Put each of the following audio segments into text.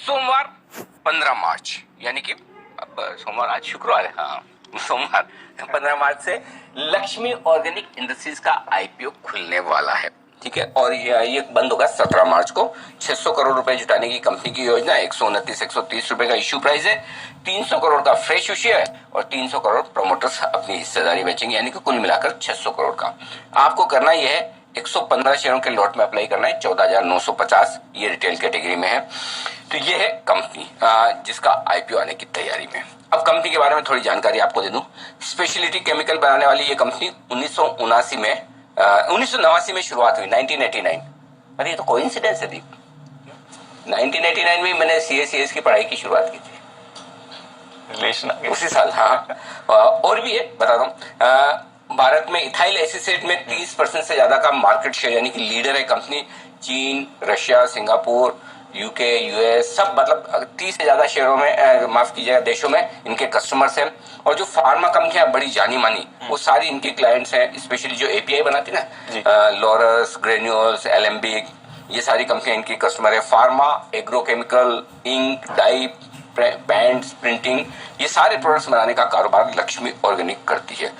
सोमवार 15 मार्च, यानी कि अब सोमवार, आज शुक्रवार है, हाँ सोमवार 15 मार्च से लक्ष्मी ऑर्गेनिक इंडस्ट्रीज का आईपीओ खुलने वाला है। ठीक है, और ये बंद होगा 17 मार्च को। 600 करोड़ रुपए जुटाने की कंपनी की योजना, 129-130 रुपए का इश्यू प्राइस है, 300 करोड़ का फ्रेश इश्यू है और 300 करोड़ प्रमोटर्स अपनी हिस्सेदारी बेचेंगे, यानी कि कुल मिलाकर 600 करोड़ का। आपको करना यह है 115 शेयरों के लॉट में अप्लाई करना है, 14,950, ये रिटेल कैटेगरी में है। तो ये है कंपनी जिसका आईपीओ आने की तैयारी में। अब कंपनी के बारे में थोड़ी जानकारी आपको दे दूं। स्पेशलिटी केमिकल बनाने वाली ये कंपनी 1989 में शुरुआत हुई, 1989। अरे ये तो कोइंसिडेंस है दीप, 1989 में मैंने सीएस की पढ़ाई की शुरुआत की थी, रिलेशन उसी साल। हाँ, और भी है, बता दूं। भारत में इथाइल एसिड में 30% से ज्यादा का मार्केट शेयर, यानी कि लीडर है कंपनी। चीन, रशिया, सिंगापुर, यूके, यूएस, सब मतलब 30 से ज्यादा शेयरों में, माफ कीजिएगा, देशों में इनके कस्टमर्स हैं। और जो फार्मा कंपनियां बड़ी जानी मानी, वो सारी इनके क्लाइंट्स हैं। स्पेशली जो एपीआई बनाती ना, लॉरस, ग्रेन्यूल्स, एलेम्बिक, ये सारी कंपनियां इनकी कस्टमर है। Pharma, agrochemical, ink, dye, paints, printing, ये सारे प्रोडक्ट्स बनाने का कारोबार लक्ष्मी ऑर्गेनिक करती है।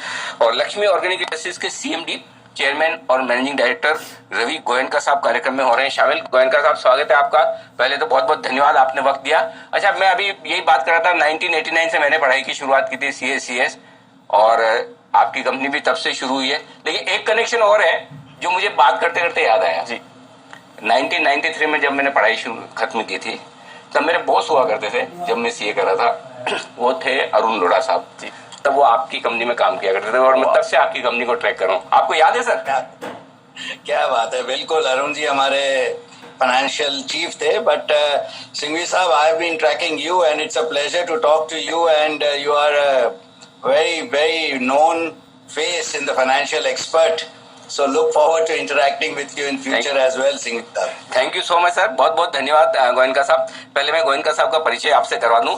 और लक्ष्मी ऑर्गेनिक इंडस्ट्रीज के सीएमडी, चेयरमैन और मैनेजिंग डायरेक्टर रवि गोयनका साहब कार्यक्रम में हो रहे हैं शामिल। गोयनका साहब, स्वागत है आपका। पहले तो बहुत बहुत धन्यवाद, आपने वक्त दिया। अच्छा, मैं अभी यही बात कर रहा था, 1989 से मैंने पढ़ाई की शुरुआत की थी, सीएस, और आपकी कंपनी भी तब से शुरू हुई है। लेकिन एक कनेक्शन और है जो मुझे बात करते करते याद आया जी। 1993 में जब मैंने पढ़ाई खत्म की थी, तब मेरे बॉस हुआ करते थे, जब मैं सीए कर रहा था, वो थे अरुण लोढ़ा साहब जी। तब वो आपकी कंपनी में काम किया करते थे और मैं तब से आपकी कंपनी को ट्रैक कर रहा हूँ। आपको याद है सर? क्या बात है, बिल्कुल। अरुण जी हमारे फाइनेंशियल चीफ थे, बट सिंघवी साहब, I have been tracking you and it's a pleasure to talk to you, and you are very very known face in the financial expert, so look forward to interacting with you in future as well, Singh sir. Thank you so much sir, बहुत बहुत धन्यवाद गोयनका साहब। पहले मैं गोयनका साहब का परिचय आपसे करवा दूं।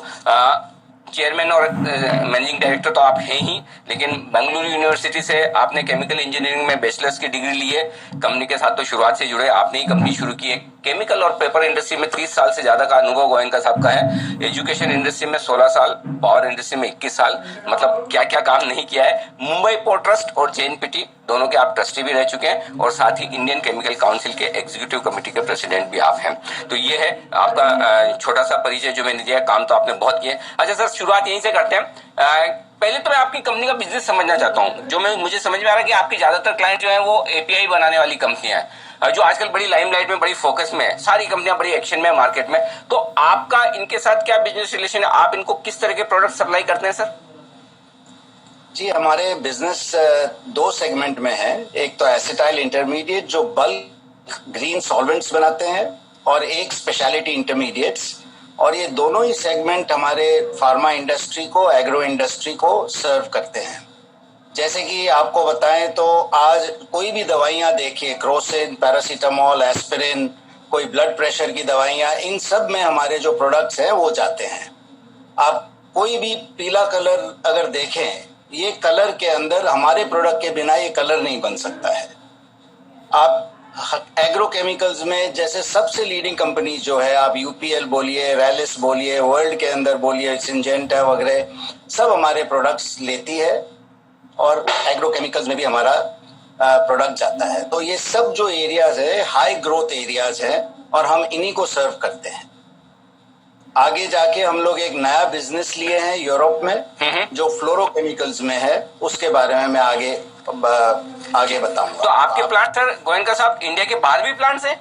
चेयरमैन और मैनेजिंग डायरेक्टर तो आप हैं ही, लेकिन बेंगलुरु यूनिवर्सिटी से आपने केमिकल इंजीनियरिंग में बैचलर्स की डिग्री ली है। कंपनी के साथ तो शुरुआत से जुड़े, आपने ही कंपनी शुरू की है। केमिकल और पेपर इंडस्ट्री में 30 साल से ज्यादा का अनुभव गोयनका साहब का है। एजुकेशन इंडस्ट्री में 16 साल, पावर इंडस्ट्री में 21 साल, मतलब क्या क्या काम नहीं किया है। मुंबई पोर्ट ट्रस्ट और जेएनपीटी दोनों के आप ट्रस्टी भी रह चुके हैं, और साथ ही इंडियन केमिकल काउंसिल के एग्जीक्यूटिव कमेटी के प्रेसिडेंट भी आप हैं। तो ये है आपका छोटा सा परिचय जो मैंने दिया। काम तो आपने बहुत किए। अच्छा सर, शुरुआत यहीं से करते हैं। पहले तो मैं आपकी कंपनी का बिजनेस समझना चाहता हूँ। जो मुझे समझ में आ रहा है कि आपकी ज्यादातर क्लाइंट जो है वो एपीआई बनाने वाली कंपनियां हैं, जो आजकल बड़ी लाइमलाइट में, बड़ी फोकस में है। सारी कंपनियां बड़ी एक्शन में है मार्केट में। तो आपका इनके साथ क्या बिजनेस रिलेशन है? आप इनको किस तरह के प्रोडक्ट सप्लाई करते हैं सर? जी, हमारे बिजनेस दो सेगमेंट में है। एक तो एसिटाइल इंटरमीडिएट जो बल्क ग्रीन सॉल्वेंट्स बनाते हैं, और एक स्पेशलिटी इंटरमीडिएट्स, और ये दोनों ही सेगमेंट हमारे फार्मा इंडस्ट्री को, एग्रो इंडस्ट्री को सर्व करते हैं। जैसे कि आपको बताएं तो आज कोई भी दवाइयां देखिए, क्रोसिन, पैरासीटामोल, एस्पिरिन, कोई ब्लड प्रेशर की दवाइयां, इन सब में हमारे जो प्रोडक्ट्स हैं वो जाते हैं। आप कोई भी पीला कलर अगर देखें, ये कलर के अंदर हमारे प्रोडक्ट के बिना ये कलर नहीं बन सकता है। आप एग्रोकेमिकल्स में जैसे सबसे लीडिंग कंपनी जो है, आप यूपीएल बोलिए, रैलिस बोलिए, वर्ल्ड के अंदर बोलिए, सिंजेंटा वगैरह, सब हमारे प्रोडक्ट्स लेती है, और एग्रोकेमिकल्स में भी हमारा प्रोडक्ट जाता है। तो ये सब जो एरियाज है, हाई ग्रोथ एरियाज है, और हम इन्हीं को सर्व करते हैं। आगे जाके हम लोग एक नया बिजनेस लिए हैं यूरोप में, जो फ्लोरोकेमिकल्स में है, उसके बारे में मैं आगे बताऊंगा। तो आपके प्लांट सर गोयनका साहब, इंडिया के बाहर भी प्लांट्स हैं?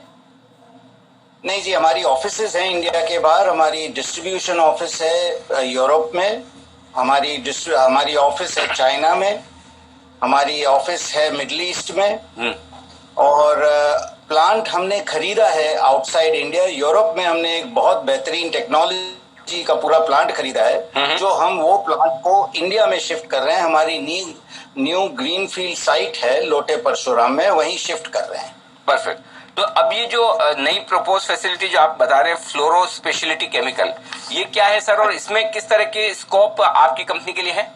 नहीं जी, हमारी ऑफिसेज हैं इंडिया के बाहर। हमारी डिस्ट्रीब्यूशन ऑफिस है यूरोप में, हमारी ऑफिस है चाइना में, हमारी ऑफिस है मिडिल ईस्ट में, और प्लांट हमने खरीदा है आउटसाइड इंडिया। यूरोप में हमने एक बहुत बेहतरीन टेक्नोलॉजी का पूरा प्लांट खरीदा है, जो हम वो प्लांट को इंडिया में शिफ्ट कर रहे हैं। हमारी न्यू ग्रीनफील्ड साइट है लोटे परशुराम में, वहीं शिफ्ट कर रहे हैं। परफेक्ट। तो अब ये जो नई प्रपोज फैसिलिटी जो आप बता रहे हैं, फ्लोरो स्पेशलिटी केमिकल, ये क्या है सर, और इसमें किस तरह के स्कोप आपकी कंपनी के लिए है?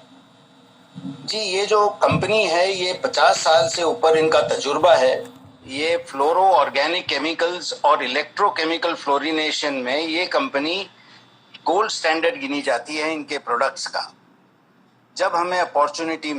जी, ये जो कंपनी है, ये 50 साल से ऊपर इनका तजुर्बा है। ये फ्लोरो ऑर्गेनिक केमिकल्स और इलेक्ट्रोकेमिकल फ्लोरिनेशन में ये कंपनी गोल्ड स्टैंडर्ड गिनी जाती है इनके प्रोडक्ट्स का। जब हमें अपॉर्चुनिटी